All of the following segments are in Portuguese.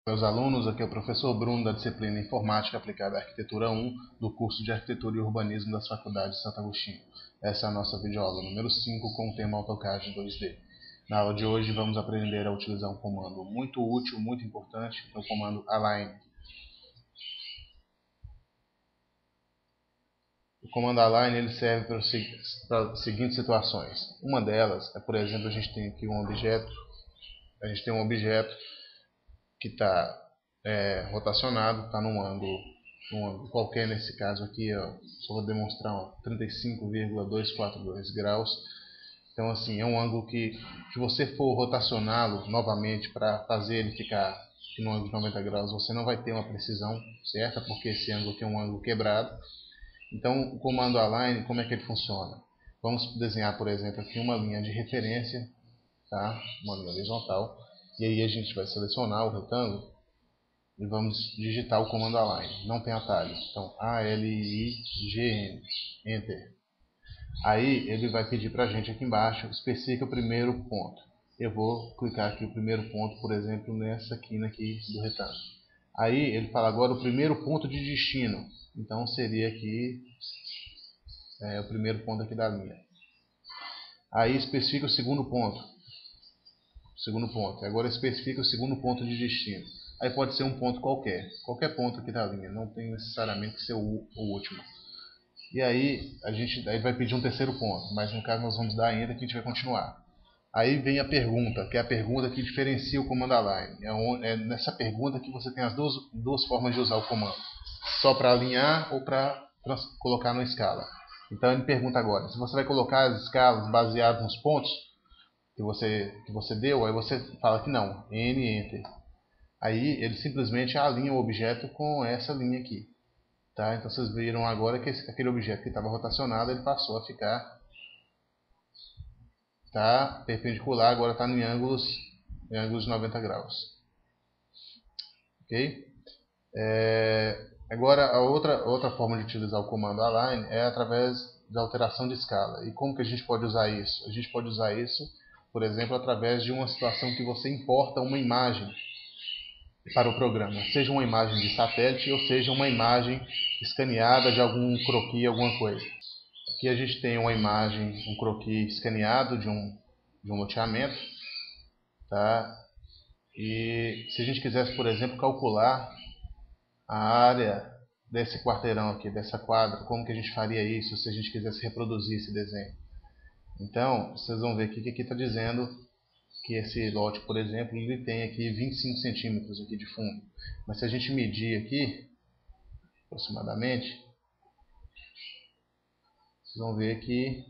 Meus alunos, aqui é o professor Bruno da disciplina Informática Aplicada à Arquitetura 1 do curso de Arquitetura e Urbanismo das Faculdades de Santo Agostinho. Essa é a nossa videoaula número 5 com o tema AutoCAD 2D. Na aula de hoje vamos aprender a utilizar um comando muito útil, muito importante, que é o comando Align. O comando Align ele serve para as seguintes situações. Uma delas é, por exemplo, a gente tem aqui um objeto, que está rotacionado, está num ângulo qualquer, nesse caso aqui, ó, só vou demonstrar 35,242 graus. Então assim, é um ângulo que se você for rotacioná-lo novamente para fazer ele ficar no ângulo de 90 graus, você não vai ter uma precisão certa, porque esse ângulo aqui é um ângulo quebrado. Então o comando Align, como é que ele funciona? Vamos desenhar, por exemplo, aqui uma linha de referência, tá? Uma linha horizontal, e aí a gente vai selecionar o retângulo e vamos digitar o comando Align. Não tem atalho. Então, A-L-I-G-N, Enter. Aí ele vai pedir para a gente aqui embaixo, especifica o primeiro ponto. Eu vou clicar aqui o primeiro ponto, por exemplo, nessa quina aqui do retângulo. Aí ele fala agora o primeiro ponto de destino. Então seria aqui o primeiro ponto aqui da linha. Aí especifica o segundo ponto. Agora especifica o segundo ponto de destino. Aí pode ser um ponto qualquer ponto aqui da linha, não tem necessariamente que ser o último. E aí aí vai pedir um terceiro ponto, mas no caso nós vamos dar Enter que a gente vai continuar. Aí vem a pergunta, que é a pergunta que diferencia o comando Align. É nessa pergunta que você tem as duas formas de usar o comando. Só para alinhar ou para colocar na escala. Então ele pergunta agora, se você vai colocar as escalas baseadas nos pontos que você deu, aí você fala que não, N, Enter. Aí ele simplesmente alinha o objeto com essa linha aqui. Tá? Então vocês viram agora que aquele objeto que estava rotacionado, ele passou a ficar perpendicular, agora está em ângulos de 90 graus. Ok? Agora a outra forma de utilizar o comando Align é através da alteração de escala. E como que a gente pode usar isso? A gente pode usar isso, por exemplo, através de uma situação que você importa uma imagem para o programa, seja uma imagem de satélite ou seja uma imagem escaneada de algum croquis, alguma coisa. Aqui a gente tem uma imagem, um croquis escaneado de um loteamento, tá? E se a gente quisesse, por exemplo, calcular a área desse quarteirão aqui, dessa quadra, como que a gente faria isso se a gente quisesse reproduzir esse desenho? Então, vocês vão ver aqui que aqui está dizendo que esse lote, por exemplo, ele tem aqui 25 centímetros aqui de fundo. Mas se a gente medir aqui, aproximadamente, vocês vão ver que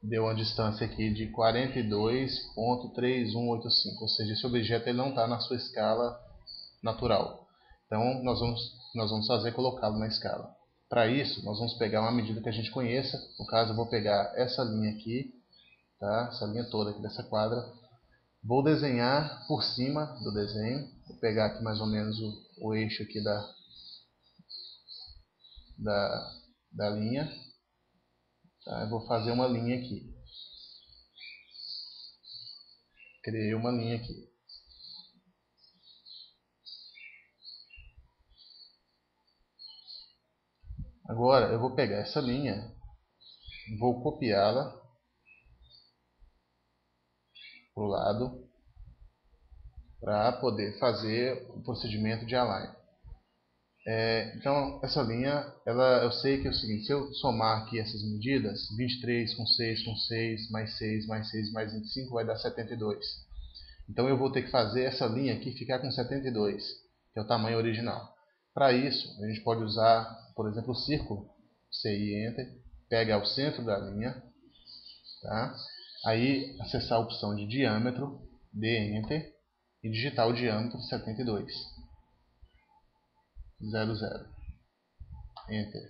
deu uma distância aqui de 42,3185, ou seja, esse objeto ele não está na sua escala natural. Então nós vamos fazer colocá-lo na escala. Para isso, nós vamos pegar uma medida que a gente conheça. No caso, eu vou pegar essa linha aqui, tá? Essa linha toda aqui dessa quadra. Vou desenhar por cima do desenho. Vou pegar aqui mais ou menos o eixo aqui da linha. Tá? Eu vou fazer uma linha aqui. Criei uma linha aqui. Agora eu vou pegar essa linha, vou copiá-la para o lado para poder fazer o procedimento de align. Então essa linha, eu sei que é o seguinte, se eu somar aqui essas medidas, 23 com 6 com 6, mais 6, mais 6, mais 25 vai dar 72. Então eu vou ter que fazer essa linha aqui ficar com 72, que é o tamanho original. Para isso, a gente pode usar, por exemplo, o círculo, CI Enter, pega o centro da linha, tá? Aí acessar a opção de diâmetro, D Enter, e digitar o diâmetro 72, 00, Enter.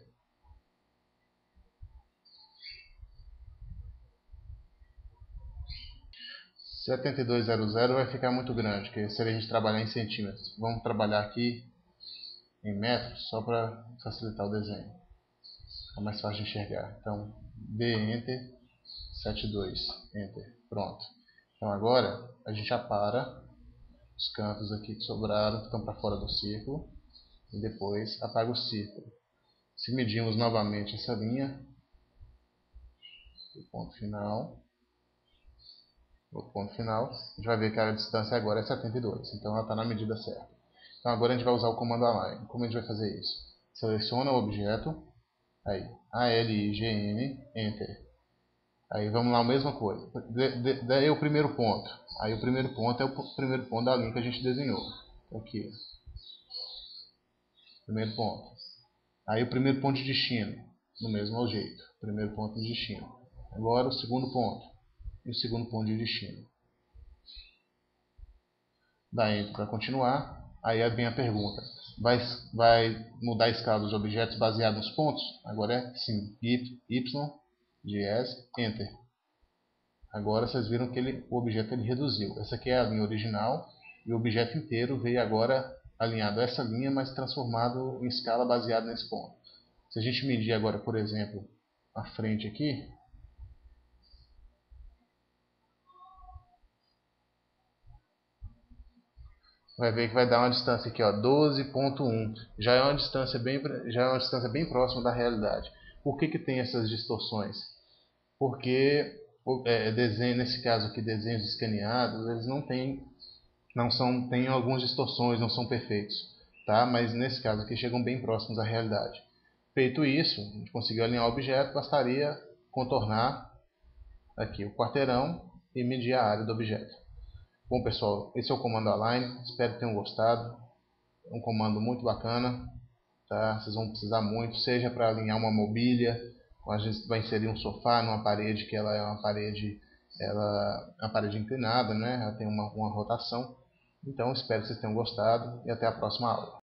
R$ 7200 vai ficar muito grande, porque se a gente trabalhar em centímetros. Vamos trabalhar aqui em metros, só para facilitar o desenho. É mais fácil de enxergar. Então, D Enter, 72, Enter. Pronto. Então agora a gente apara os cantos aqui que sobraram, que estão para fora do círculo, e depois apaga o círculo. Se medirmos novamente essa linha, o ponto final, a gente vai ver que a distância agora é 72, então ela está na medida certa. Então agora a gente vai usar o comando align. Como a gente vai fazer isso? Seleciona o objeto, aí ALIGN, Enter. Aí vamos lá, a mesma coisa. Daí o primeiro ponto. Aí o primeiro ponto é o primeiro ponto da linha que a gente desenhou. Aqui. Primeiro ponto. Aí o primeiro ponto de destino. No mesmo jeito. Primeiro ponto de destino. Agora o segundo ponto. E o segundo ponto de destino. Dá Enter para continuar. Aí vem a pergunta. Vai mudar a escala dos objetos baseado nos pontos? Agora é sim. Y, GS, Enter. Agora vocês viram que o objeto ele reduziu. Essa aqui é a linha original e o objeto inteiro veio agora alinhado a essa linha, mas transformado em escala baseado nesse ponto. Se a gente medir agora, por exemplo, a frente aqui, vai ver que vai dar uma distância aqui, 12,1. Já é uma distância bem próxima da realidade. Por que tem essas distorções? Porque nesse caso aqui, desenhos escaneados, eles têm algumas distorções, não são perfeitos, tá? Mas nesse caso aqui chegam bem próximos à realidade. Feito isso, a gente conseguiu alinhar o objeto, bastaria contornar aqui o quarteirão e medir a área do objeto. Bom pessoal, esse é o comando align, espero que tenham gostado. É um comando muito bacana, tá? Vocês vão precisar muito, seja para alinhar uma mobília, a gente vai inserir um sofá numa parede que ela é uma parede inclinada, né? Ela tem uma rotação. Então espero que vocês tenham gostado e até a próxima aula.